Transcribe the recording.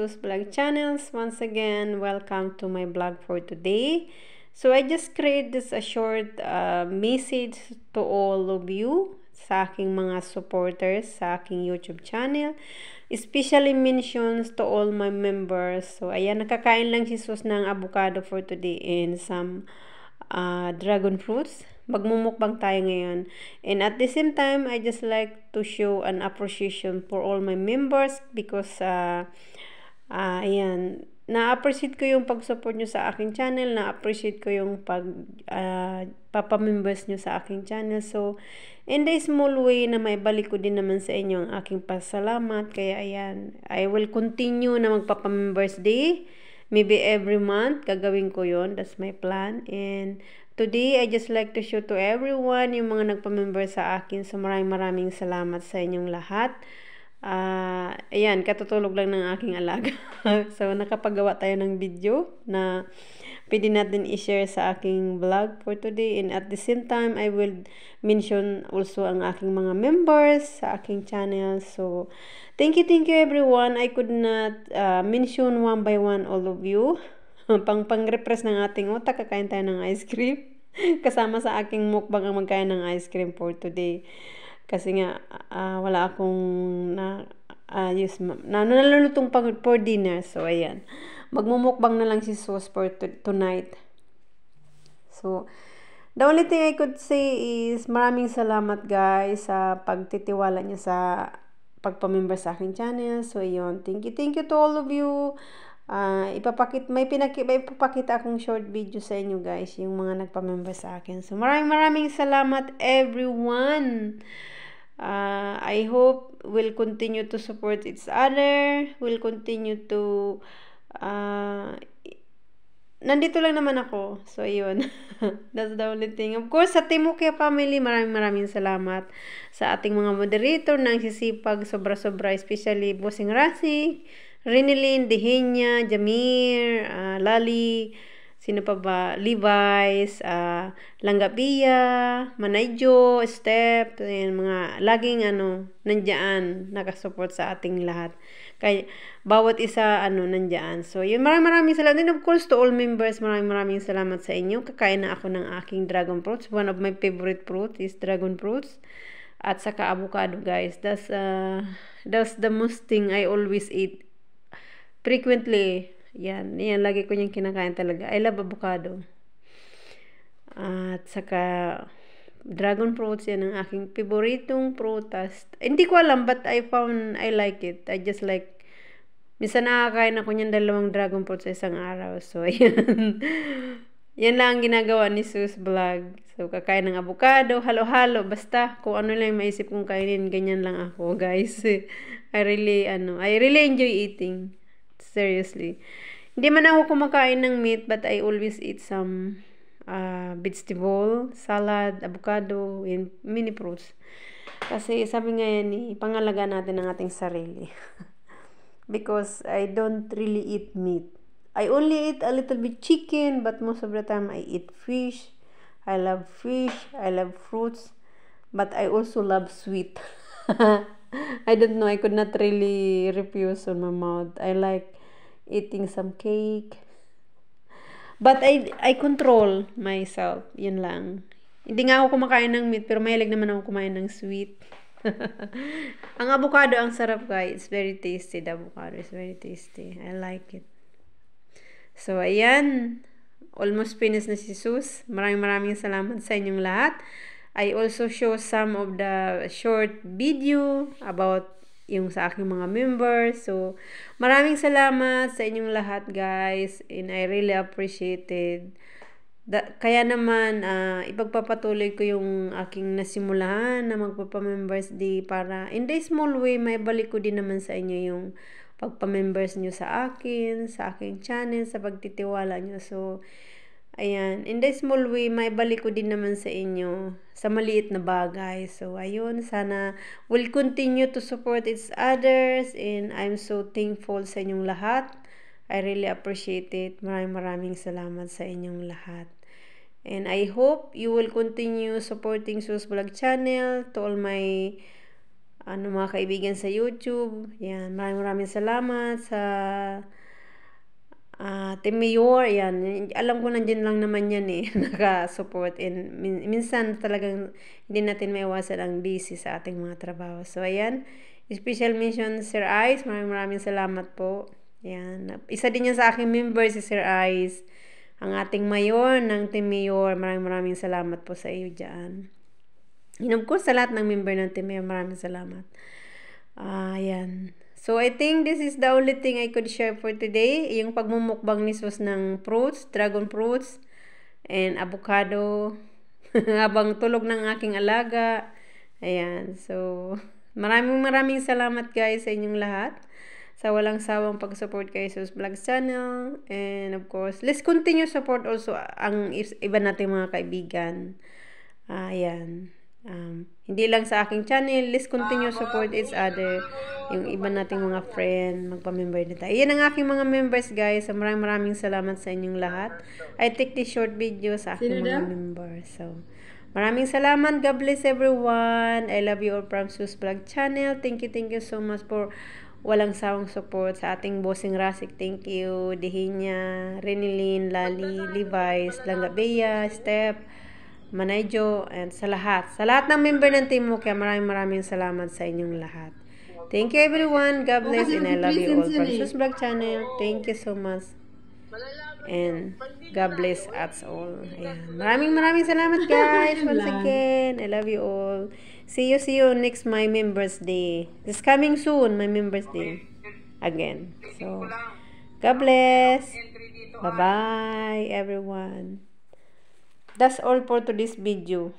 Sus Vlog Channels. Once again, welcome to my vlog for today. So I just create this a short message to all of you sa aking mga supporters sa aking YouTube channel. Especially mentions to all my members. So ayan, nakakain lang si Sus ng avocado for today and some dragon fruits. Magmumukbang tayo ngayon. And at the same time, I just like to show an appreciation for all my members because ayan, na-appreciate ko yung pag-support nyo sa aking channel, na-appreciate ko yung papamembers nyo sa aking channel. So, in the small way na maibalik ko din naman sa inyo ang aking pasalamat. Kaya ayan, I will continue na magpapamembers day. Maybe every month, gagawin ko yon. That's my plan. And today, I just like to show to everyone yung mga nagpa-member sa akin. So, maraming salamat sa inyong lahat. Ayan, katutulog lang ng aking alaga. So, nakapagawa tayo ng video na pwede natin i-share sa aking vlog for today. And at the same time, I will mention also ang aking mga members sa aking channel. So, thank you everyone. I could not mention one by one all of you. Pang-repress ng ating utak, kakain tayo ng ice cream. Kasama sa aking mukbang ang magkain ng ice cream for today. Kasi nga, wala akong nalulutong for dinner. So, ayan. Magmumukbang na lang si Sus for tonight. So, the only thing I could say is maraming salamat guys sa pagtitiwala niyo sa pagpamember sa aking channel. So, ayun. Thank you to all of you. May ipapakita akong short video sa inyo guys, yung mga nagpamember sa akin. So, maraming salamat everyone. I hope we'll continue to support each other. We'll continue to nandito lang naman ako. So, ayun. That's the only thing. Of course, sa Team Ukya family, maraming salamat sa ating mga moderator na sisipag sobra-sobra, especially Bossing Rasik, Rinilyn, Dehenya, Jamir, Lali, sino pa ba? Levi's, Langgapia, Manayjo, Step, and mga laging nandiyan, nakasupport sa ating lahat. Kaya bawat isa nandiyan. So, yun, maraming salamat. And of course, to all members, maraming salamat sa inyo. Kakain na ako ng aking dragon fruits. One of my favorite fruit is dragon fruits. At saka avocado, guys. That's the most thing I always eat. Frequently. Yan, lagi ko niyang kinakain talaga. I love avocado. At saka dragon fruits, yan ang aking favoritong prutas. Hindi ko alam, but I found I like it. I just like, minsan nakakain ako niyan 2 dragon fruits sa isang araw. So, yan. Yan lang ang ginagawa ni Sus Vlog. So, kakain ng avocado, halo-halo, basta kung ano lang maisip kong kainin, ganyan lang ako, guys. I really enjoy eating. Seriously. Hindi man ako kumakain ng meat, but I always eat some vegetable, salad, avocado, and mini fruits. Kasi sabi nga yan, pangalagaan natin ang ating sarili. Because I don't really eat meat. I only eat a little bit chicken, but most of the time I eat fish. I love fish, I love fruits, but I also love sweet. I don't know, I could not really refuse on my mouth. I like eating some cake. But I control myself. Yun lang. Hindi nga ako kumakain ng meat, pero mahilig naman ako kumain ng sweet. Ang avocado, ang sarap guys. It's very tasty. The avocado is very tasty. I like it. So, ayan. Almost finished na si Sus. Maraming salamat sa inyong lahat. I also show some of the short video about yung sa aking mga members. So, maraming salamat sa inyong lahat, guys. And I really appreciate it. Kaya naman, ipagpapatuloy ko yung aking nasimulahan na magpapamembers day para in the small way, may balik ko din naman sa inyo yung pagpamembers nyo sa akin, sa aking channel, sa pagtitiwala nyo. So, ayan, in the small way, may balik ko din naman sa inyo sa maliit na bagay. So, ayun, sana we'll continue to support each others and I'm so thankful sa inyong lahat. I really appreciate it. Maraming salamat sa inyong lahat. And I hope you will continue supporting Sus Vlog channel, to all my mga kaibigan sa YouTube. Yan, maraming salamat sa Team Mayor. Yan, alam ko nandiyan lang naman yan eh, naka-support. And minsan talagang hindi natin maiwasan ang busy sa ating mga trabaho. So, ayan, special mention Sir Ice. Maraming salamat po. Yan, isa din yan sa aking member si Sir Ice. Ang ating mayor ng Team Mayor, maraming salamat po sa iyo dyan. And of course, sa lahat ng member ng Team Mayor, maraming salamat. Ayan. So, I think this is the only thing I could share for today. Yung pagmumukbang ni Sus ng fruits, dragon fruits, and avocado, habang tulog ng aking alaga. Ayan. So, maraming salamat guys sa inyong lahat. Sa walang sawang pag-support kay Sus Vlogs channel. And of course, let's continue support also ang iba nating mga kaibigan. Ayan. Hindi lang sa aking channel, let's continue support each other. Yung iba nating mga friend, magpa-member na tayo. Yan ang aking mga members guys. Maraming salamat sa inyong lahat. I take this short video sa aking mga members. So, maraming salamat. God bless everyone. I love you all from Sus Vlog channel. Thank you so much for walang sawang support sa ating bossing Rasik. Thank you. Dehinya, Renilyn, Lali, Levi's, Langabea, Step, Manayjo, and sa lahat ng member ng team mo. Kaya maraming salamat sa inyong lahat. Thank you everyone. God bless and I love you all from Sus Vlog channel. Thank you so much. And God bless us all. Ayan. Maraming salamat guys. Once again, I love you all. See you next my members day. It's coming soon, my members day. Again. So, God bless. Bye-bye, everyone. That's all for today's video.